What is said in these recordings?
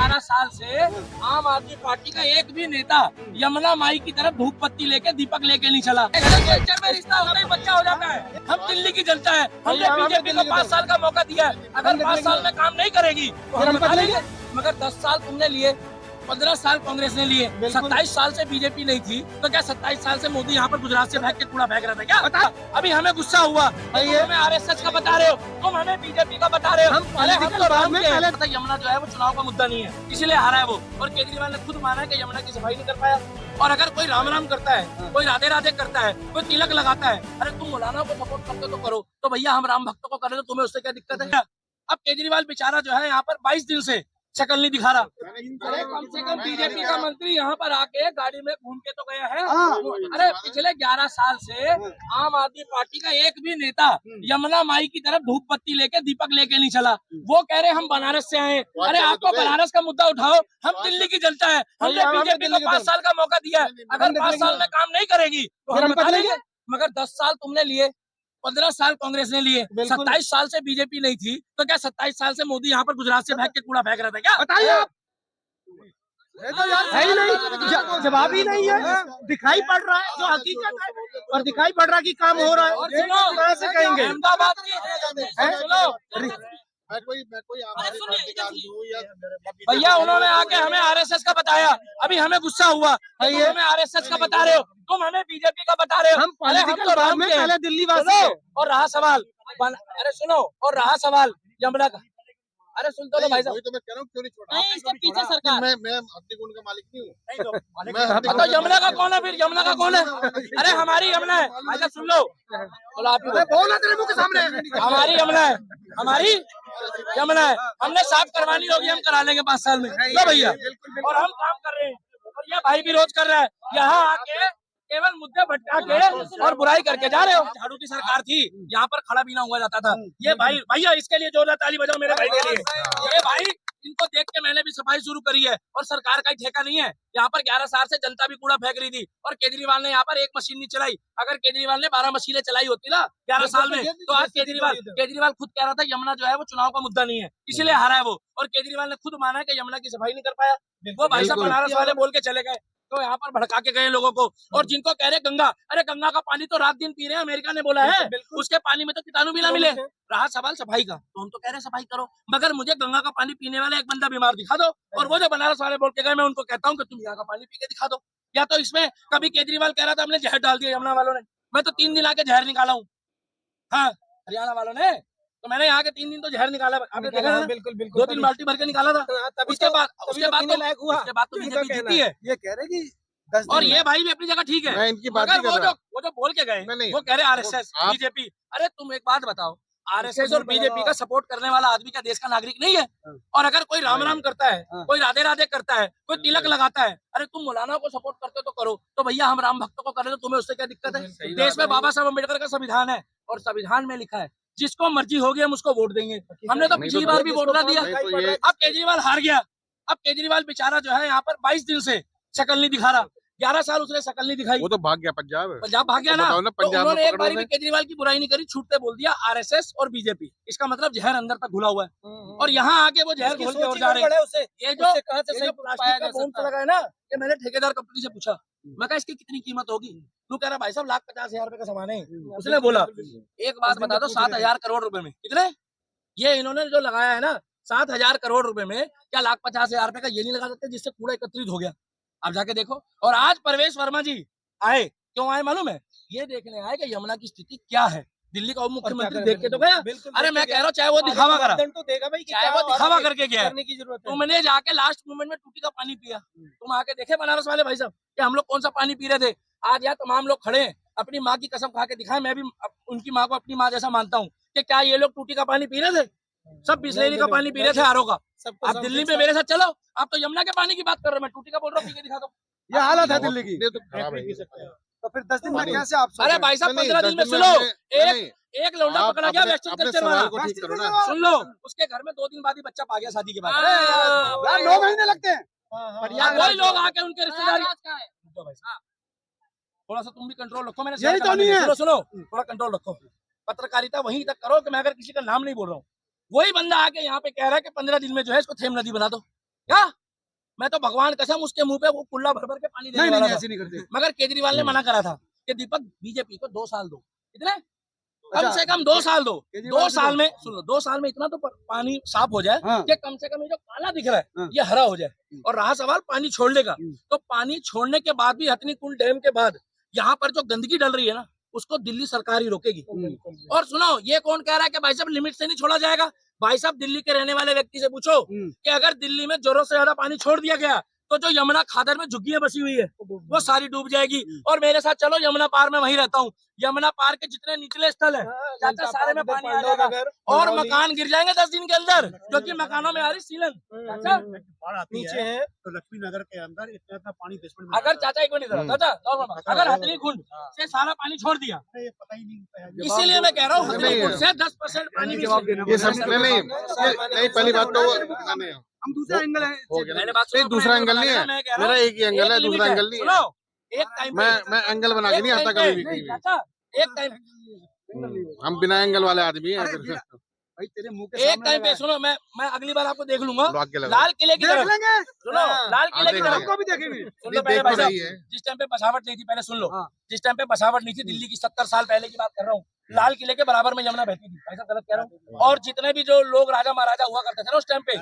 11 साल से आम आदमी पार्टी का एक भी नेता यमुना माई की तरफ धूप पत्ती लेके दीपक लेके नहीं चला। में रिश्ता होता ही बच्चा हो जाता है। हम दिल्ली की जनता है, हमने बीजेपी को 5 साल का मौका दिया है। अगर 5 साल में काम नहीं करेगी तो हम बता देंगे। मगर 10 साल तुमने लिए, 15 साल कांग्रेस ने लिए, 27 साल से बीजेपी नहीं थी, तो क्या 27 साल से मोदी यहाँ पर गुजरात से भाग के कूड़ा फेंक रहा था क्या? बता। अभी हमें गुस्सा हुआ, तुम हमें आरएसएस का बता रहे हो, तुम हमें बीजेपी का बता रहे हो। हम यमुना जो है वो चुनाव का मुद्दा नहीं है, इसीलिए हारा है वो। और केजरीवाल ने खुद माना है कि यमुना की सफाई नहीं कर पाया। और अगर कोई राम राम करता है, कोई राधे राधे करता है, कोई तिलक लगाता है, अरे तुम मौलाना को सपोर्ट करते तो करो, तो भैया हम राम भक्तों को करें तो तुम्हें उससे क्या दिक्कत है? अब केजरीवाल बेचारा जो है यहाँ पर 22 दिन से शक्ल नहीं दिखा रहा। अरे कम से कम बीजेपी का मंत्री यहाँ पर आके गाड़ी में घूम के तो गया है। अरे पिछले 11 साल से आम आदमी पार्टी का एक भी नेता यमुना माई की तरफ धूप पत्ती लेके दीपक लेके नहीं चला। वो कह रहे हम बनारस से आए। अरे आपको बनारस का मुद्दा उठाओ, हम दिल्ली की जनता है, हमने बीजेपी को 5 साल का मौका दिया है। अगर 5 साल में काम नहीं करेगी तो हम बता देंगे। मगर 10 साल तुमने लिए, 15 साल कांग्रेस ने लिए, 27 साल से बीजेपी नहीं थी, तो क्या 27 साल से मोदी यहाँ पर गुजरात से भाग के कूड़ा फेंक रहा था क्या? बताइए आप। है ही नहीं, जवाब ही नहीं है। दिखाई पड़ रहा है जो हकीकत है, और दिखाई पड़ रहा है कि काम हो रहा है। और सुनो, कहाँ से कहेंगे? अहमदाबाद की सुनो मैं कोई हमारी पार्टी का आदमी हूँ या भैया, उन्होंने आके हमें आरएसएस का बताया। अभी हमें गुस्सा हुआ, तुम हमें आरएसएस का बता रहे हो, तुम हमें बीजेपी का बता रहे हो। हम तो राम में पहले दिल्ली वासी हैं। और रहा सवाल, अरे सुनो, और रहा सवाल यमुना का, अरे सुन तो लो भाई साहब, तो मैं कह रहा हूँ क्यों नहीं छोड़ा? नहीं इसके पीछे सरकार, मैं अपने गुण का मालिक नहीं हूँ। तो यमुना का कौन है फिर? यमुना का कौन है? अरे हमारी यमुना है भाई साहब, सुन लो, बोलो आप ही बोला तेरे मुंह के सामने। हमारी यमुना है, हमारी यमुना है, हमने साफ करवानी होगी, हम करा लेंगे 5 साल में। लो भैया, और हम काम कर रहे हैं, और ये भाई भी रोज कर रहा है। यहाँ आके केवल मुद्दे भटका के और बुराई करके जा रहे हो। झाड़ू की सरकार थी, यहाँ पर खड़ा पीना हुआ जाता था। ये भाई, भैया इसके लिए जोरदार ताली बजाओ मेरे भाई के लिए। ये भाई, इनको देख के मैंने भी सफाई शुरू करी है, और सरकार का ही ठेका नहीं है। यहाँ पर 11 साल से जनता भी कूड़ा फेंक रही थी, और केजरीवाल ने यहाँ पर एक मशीन नहीं चलाई। अगर केजरीवाल ने 12 मशीनें चलाई होती ना 11 साल में, तो आज केजरीवाल खुद कह रहा था यमुना जो है वो चुनाव का मुद्दा नहीं है, इसीलिए हारा है वो। और केजरीवाल ने खुद माना है कि यमुना की सफाई नहीं कर पाया। वो भाई साहब बनारस वाले बोल के चले गए, तो यहाँ पर भड़का के गए लोगों को। और जिनको कह रहे गंगा, अरे गंगा का पानी तो रात दिन पी रहे हैं, अमेरिका ने बोला है, उसके पानी में तो कीटाणु भी ना मिले। रहा सवाल सफाई का, तो हम तो कह रहे सफाई करो, मगर मुझे गंगा का पानी पीने वाला एक बंदा बीमार दिखा दो। और वो जो बनारस वाले बोल के गए, मैं उनको कहता हूँ कि तुम यहाँ का पानी पी के दिखा दो। या तो इसमें कभी केजरीवाल कह रहा था हमने जहर डाल दिया यमुना वालों ने, मैं तो 3 दिन आके जहर निकाला हूँ। हाँ, हरियाणा वालों ने, तो मैंने यहाँ के 3 दिन तो जहर निकाला, आपने देखा ना? बिल्कुल 2-3 बाल्टी भर के निकाला था। उसके बाद तो बीजेपी जीती है। ये कह रहे कि और ये भाई भी अपनी जगह ठीक है, मैं इनकी बात मगर नहीं कर रहा। वो जो बोल के गए, नहीं, वो कह रहे आरएसएस बीजेपी। अरे तुम एक बात बताओ, आरएसएस और बीजेपी का सपोर्ट करने वाला आदमी क्या देश का नागरिक नहीं है? और अगर कोई राम राम करता है, कोई राधे राधे करता है, कोई तिलक लगाता है, अरे तुम मौलाना को सपोर्ट करते तो करो, तो भैया हम राम भक्तों को करें तो तुम्हें उससे क्या दिक्कत है? देश में बाबा साहब अम्बेडकर का संविधान है, और संविधान में लिखा है जिसको मर्जी होगी हम उसको वोट देंगे। हमने तो पिछली बार भी वोट ना दिया। अब केजरीवाल हार गया, अब केजरीवाल बेचारा जो है यहाँ पर 22 दिन से शक्ल नहीं दिखा रहा। 11 साल उसने शक्ल नहीं दिखाई। वो तो भाग गया पंजाब भाग गया ना, तो तो उन्होंने एक बार भी केजरीवाल की बुराई नहीं करी, छूटते बोल दिया आरएसएस और बीजेपी। इसका मतलब जहर अंदर तक घुला हुआ है, और यहाँ आके वो जहर घोल के और जा रहे हैं। ये जो प्लास्टिक का बॉम्ब लगा है ना, ये मैंने ठेकेदार कंपनी से पूछा, मैं कहा इसकी कितनी कीमत होगी? तू कह रहा भाई साहब 1,50,000 रुपए का सामान है। उसने बोला एक बात बता दो, 7,000 करोड़ रुपए में कितने? ये इन्होंने जो लगाया है ना 7,000 करोड़ रुपए में, क्या 1,50,000 रुपए का ये नहीं लगा सकते जिससे कूड़ा एकत्रित हो गया? आप जाके देखो। और आज परवेश वर्मा जी आए, क्यों आए मालूम है? ये देखने आए कि यमुना की स्थिति क्या है। दिल्ली का उप मुख्यमंत्री देख के तो गया। अरे मैं कह रहा हूँ चाहे वो दिखावा करा, चाहे वो दिखावा करके गया, तुमने जाके लास्ट मोमेंट में टूटी का पानी पिया। तुम आके देखे बनारस वाले भाई साहब कि हम लोग कौन सा पानी पी रहे थे। आज यहाँ तमाम लोग खड़े हैं, अपनी माँ की कसम खा के दिखाए, मैं भी उनकी माँ को अपनी माँ जैसा मानता हूँ, कि क्या ये लोग टूटी का पानी पी रहे थे? सब बिस्लेरी का पानी पी रहे थे, आरओ का। आप दिल्ली में मेरे साथ चलो, आप तो यमुना के पानी की बात कर रहे हो, मैं टूटी का बोल रहा हूँ, पी के दिखा दो। ये हालत है दिल्ली की। तो फिर 10 दिन में कैसे आप? अरे भाई साहब 15 दिन में सुनो, एक लौंडा पकड़ा गया वेस्टर्न कल्चर वाला, सुन लो, उसके घर में 2 दिन बाद ही बच्चा पा गया शादी के बाद। 9 महीने लगते हैं। वही लोग आके उनके रिश्तेदार, थोड़ा सा तुम भी कंट्रोल रखो। मैंने यही तो नहीं है। सुनो थोड़ा कंट्रोल रखो, पत्रकारिता वहीं तक करो कि मैं अगर किसी का नाम नहीं बोल रहा हूँ। वही बंदा आके यहाँ पे कह रहा है कि 15 दिन में जो है इसको थेम नदी बना दो। क्या? मैं तो भगवान कसम उसके मुंह पे वो कुल्ला भर भर के पानी देने वाला था। ऐसे नहीं करते। मगर केजरीवाल ने मना करा था कि दीपक बीजेपी को 2 साल दो। कितने? कम अच्छा, से कम 2 साल दो। केजरीवाल 2 की साल तो- में इतना तो पानी साफ हो जाए हाँ। कि कम से कम ये जो काला दिख रहा है हाँ। ये हरा हो जाए। और रहा सवाल पानी छोड़ने का, हम्म। तो पानी छोड़ने के बाद भी हथनीकुंड डैम के बाद यहाँ पर जो गंदगी डल रही है ना, उसको दिल्ली सरकार ही रोकेगी। और सुनो, ये कौन कह रहा है कि भाई साहब लिमिट से नहीं छोड़ा जाएगा? भाई साहब दिल्ली के रहने वाले व्यक्ति से पूछो कि अगर दिल्ली में जरूरत से ज्यादा पानी छोड़ दिया गया तो जो यमुना खादर में झुग्गियां बसी हुई है वो सारी डूब जाएगी। और मेरे साथ चलो, यमुना पार में वहीं रहता हूँ। यमुना पार के जितने निचले स्थल है चाचा सारे में पानी आ जाएगा और मकान गिर जाएंगे 10 दिन के अंदर, क्योंकि मकानों में आ रही सीलन। चाचा बाढ़ आती नीचे है तो लक्ष्मी नगर के अंदर इतना पानी बेसमेंट अगर चाचा एक मिनट चाचा अगर हथनीकुंड से सारा पानी छोड़ दिया, पता ही नहीं। इसीलिए मैं कह रहा हूँ नहीं, हथनीकुंड से 10% पानी भी ये सब नहीं पहली बात तो नहीं हम दूसरा एंगल है। हो गया। मैंने बात नहीं, सुनो, दूसरा अपने एंगल नहीं है। मैं कह रहा मेरा हूँ, एक ही एंगल है, एक दूसरा लिमिट एंगल नहीं है। सुनो, एक टाइम मैं एंगल बना के नहीं आता कभी भी कहीं भी। चाचा एक टाइम हम बिना एंगल वाले आदमी हैं। अरे बिना- भाई तेरे मुंह के एक सामने टाइम पे लगा सुनो, मैं अगली बार आपको देख लूंगा ब्लॉक के लगा लाल किले की है। देख तरफ। लेंगे। सुनो, हाँ। लाल किले की देख तरफ लेंगे। हमको भी देखेंगे। सुन लो पहले देख भाई तो साहब, रही है। जिस टाइम पे बसावट नहीं थी, पहले सुन लो। हाँ। जिस टाइम पे बसावट नहीं थी दिल्ली की 70 साल पहले की बात कर रहा हूँ, लाल किले के बराबर में यमुना बहती थी। भाई साहब गलत कह रहा हूँ? और जितने भी जो लोग राजा महाराजा हुआ करते थे ना उस टाइम पे,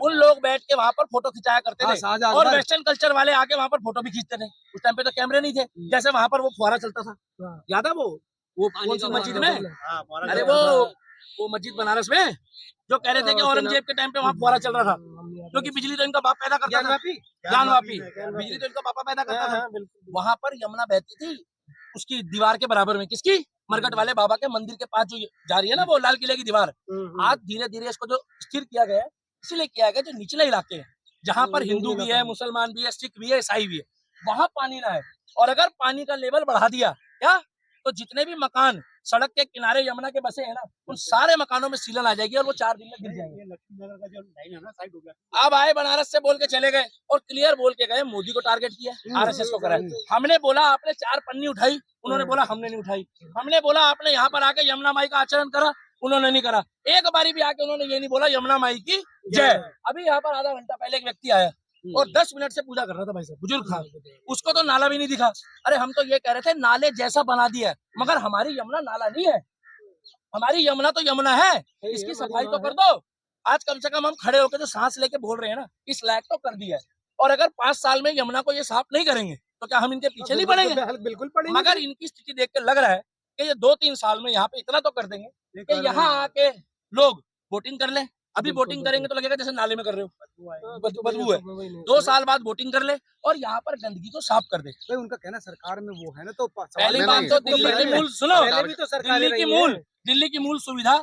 उन लोग बैठ के वहां पर फोटो खिंचाया करते हाँ, थे। शाहजहां और अकबर। वेस्टर्न कल्चर वाले आके वहां पर फोटो भी खींचते थे। उस टाइम पे तो कैमरे नहीं थे, जैसे वहां पर वो फुहारा चलता था, याद है वो कौन सी मस्जिद में? अरे वो मस्जिद बनारस में जो कह रहे थे कि औरंगजेब के टाइम पे वहाँ फुहारा चल रहा था, क्योंकि बिजली तो इनका बाप पैदा करता था। ज्ञानवापी बिजली तो इनका पापा पैदा करता था। वहां पर यमुना बहती थी उसकी दीवार के बराबर में। किसकी? मरकट वाले बाबा के मंदिर के पास जो जा रही है ना वो लाल किले की दीवार। आज धीरे धीरे इसको जो स्थिर किया गया है, इसलिए किया गया जो निचले इलाके हैं जहाँ पर हिंदू भी है, मुसलमान भी है, सिख भी है, ईसाई भी है, वहां पानी ना है। और अगर पानी का लेवल बढ़ा दिया क्या, तो जितने भी मकान सड़क के किनारे यमुना के बसे हैं ना, उन सारे मकानों में सीलन आ जाएगी और वो 4 दिन में गिर जाएंगे। लक्ष्मी नगर का जो लाइन है ना साइड हो गया। अब आए बनारस से बोल के चले गए और क्लियर बोल के गए, मोदी को टारगेट किया, आरएसएस को कराया। हमने बोला आपने 4 पन्नी उठाई, उन्होंने बोला हमने नहीं उठाई। हमने बोला आपने यहाँ पर आके यमुना माई का आचरण करा, उन्होंने नहीं करा। एक बारी भी आके उन्होंने ये नहीं बोला यमुना माई की जय। अभी यहाँ पर आधा घंटा पहले एक व्यक्ति आया और 10 मिनट से पूजा कर रहा था, भाई साहब बुजुर्ग था, उसको तो नाला भी नहीं दिखा। अरे हम तो ये कह रहे थे नाले जैसा बना दिया है, मगर हमारी यमुना नाला नहीं है, हमारी यमुना तो यमुना है, इसकी सफाई तो कर दो। आज कम से कम हम खड़े होकर जो सांस लेके बोल रहे हैं ना, इस लायक तो कर दिया है। और अगर 5 साल में यमुना को ये साफ नहीं करेंगे तो क्या हम इनके पीछे नहीं पड़ेंगे? बिल्कुल पड़ेंगे। मगर इनकी स्थिति देख के लग रहा है कि ये 2-3 साल में यहाँ पे इतना तो कर देंगे कि यहाँ आके लोग वोटिंग कर ले। अभी वोटिंग करेंगे तो लगेगा जैसे नाले में कर रहे हो, बदबू है। 2 साल बाद वोटिंग कर ले और यहाँ पर गंदगी को साफ कर दे। भाई उनका कहना सरकार में वो है ना, तो पहली नहीं, बात नहीं, तो वो दिल्ली की पहले- मूल सुनो, पहले भी तो सरकार दिल्ली की मूल सुविधा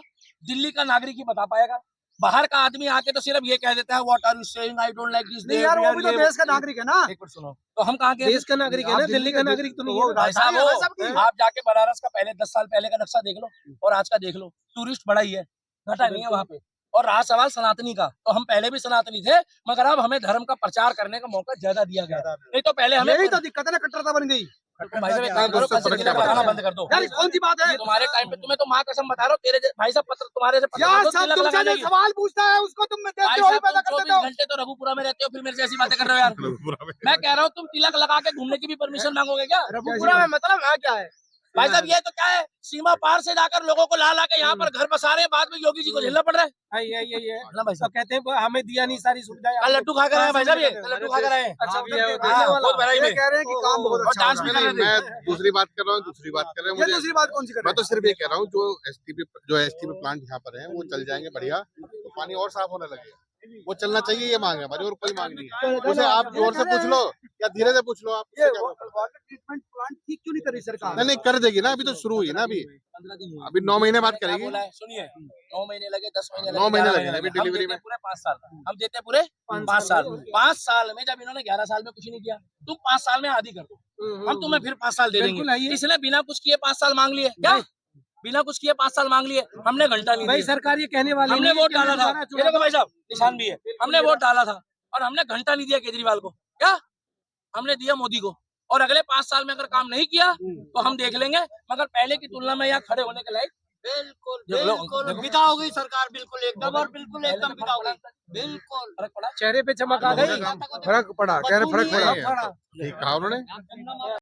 दिल्ली का नागरिक ही बता पाएगा। बाहर का आदमी आके तो सिर्फ ये कह देता है what are you saying, I don't like this. नहीं यार, वो भी तो देश का नागरिक है ना। एक मिनट सुनो, तो हम कहाँ के देश का नागरिक है ना, दिल्ली का नागरिक तो नहीं है। भाई साहब आप जाके बनारस का पहले 10 साल पहले का नक्शा देख लो और आज का देख लो, टूरिस्ट बड़ा ही है, घटा नहीं है वहाँ पे। और रहा सवाल सनातनी का, तो हम पहले भी सनातनी थे, मगर अब हमें धर्म का प्रचार करने का मौका ज्यादा दिया गया। नहीं तो पहले हमें यही तो दिक्कत है ना, कट्टरता बन गई। भाई साहब एक काम करो, कल से कितना बताना बंद कर दो। यार कौन सी बात है? तुम्हारे टाइम पे तुम्हें तो माँ कसम बता रहा हूँ, तेरे भाई साहब पत्र तुम्हारे से यार पत्र सब तुमसे जो सवाल पूछता है उसको तुम देते भाई हो, साहब पैदा तुम कर देते 24 हो। घंटे तो रघुपुरा में रहते हो, फिर मेरे से ऐसी बातें कर रहे हो यार। मैं कह रहा हूँ तुम तिलक लगा के घूमने की भी परमिशन मांगोगे क्या? रघुपुरा में मतलब है क्या है? भाई साहब ये तो क्या है, सीमा पार से जाकर लोगों को ला ला के यहाँ पर घर बसा रहे हैं, बाद में योगी जी को झेलना पड़ रहा है। ये ना भाई तो साहब कहते हैं हमें दिया नहीं सारी सुविधाएं। कल लड्डू खा कर आए भाई साहब, ये कल लड्डू खा कर आए। अच्छा बहुत बधाई में कह रहे हैं कि काम बहुत और अच्छा डांस हो भी रहा कर है। रहे थे। मैं दूसरी बात कर रहा हूँ, दूसरी बात कर रहे हैं ये मुझे। दूसरी बात कौन सी कर रहे मैं तो सिर्फ ये कह रहा हूँ जो एसटीपी प्लांट यहाँ पर है वो चल जाएंगे बढ़िया, तो पानी और साफ होने लगेगा। वो चलना चाहिए, ये मांग है हमारी, और कोई मांग नहीं है। उसे आप जोर से पूछ लो या धीरे से पूछ लो। आप ये वाटर ट्रीटमेंट प्लांट ठीक क्यों नहीं कर रही सरकार? नहीं कर देगी ना, अभी तो शुरू हुई ना, अभी 15 दिन हुए। अभी 9 महीने बाद क्या करेगी। बोला है सुनिए, 9 महीने लगे, 10 महीने लगे, 9 महीने 11 लगे अभी हम डिलीवरी देते में। पूरे 5 साल, हम देते पूरे 5 साल। 5 साल में जब इन्होंने 11 साल में कुछ नहीं किया, तुम 5 साल में आधी कर दो, हम तुम्हें फिर 5 साल दे देंगे। इसलिए बिना कुछ किए 5 साल मांग लिए क्या? बिना कुछ किए 5 साल मांग लिए, हमने घंटा नहीं भाई दिया। सरकार ये कहने वाली हमने वोट डाला था, ये देखो भाई साहब निशान भी है, हमने वोट डाला था और हमने घंटा नहीं दिया केजरीवाल को, क्या हमने दिया मोदी को। और अगले 5 साल में अगर काम नहीं किया तो हम देख लेंगे, मगर पहले की तुलना में यहाँ खड़े होने के लायक बिल्कुल देखो, बिल्कुल देखो। विदा हो गई सरकार, बिल्कुल एकदम, और बिल्कुल एकदम विदा हो गई, बिल्कुल फर्क पड़ा? चेहरे पे चमक आ गई। फर्क फर्क पड़ा, कह रहे फर्क बदबू नहीं पड़ा। है, ठीक कहा उन्होंने।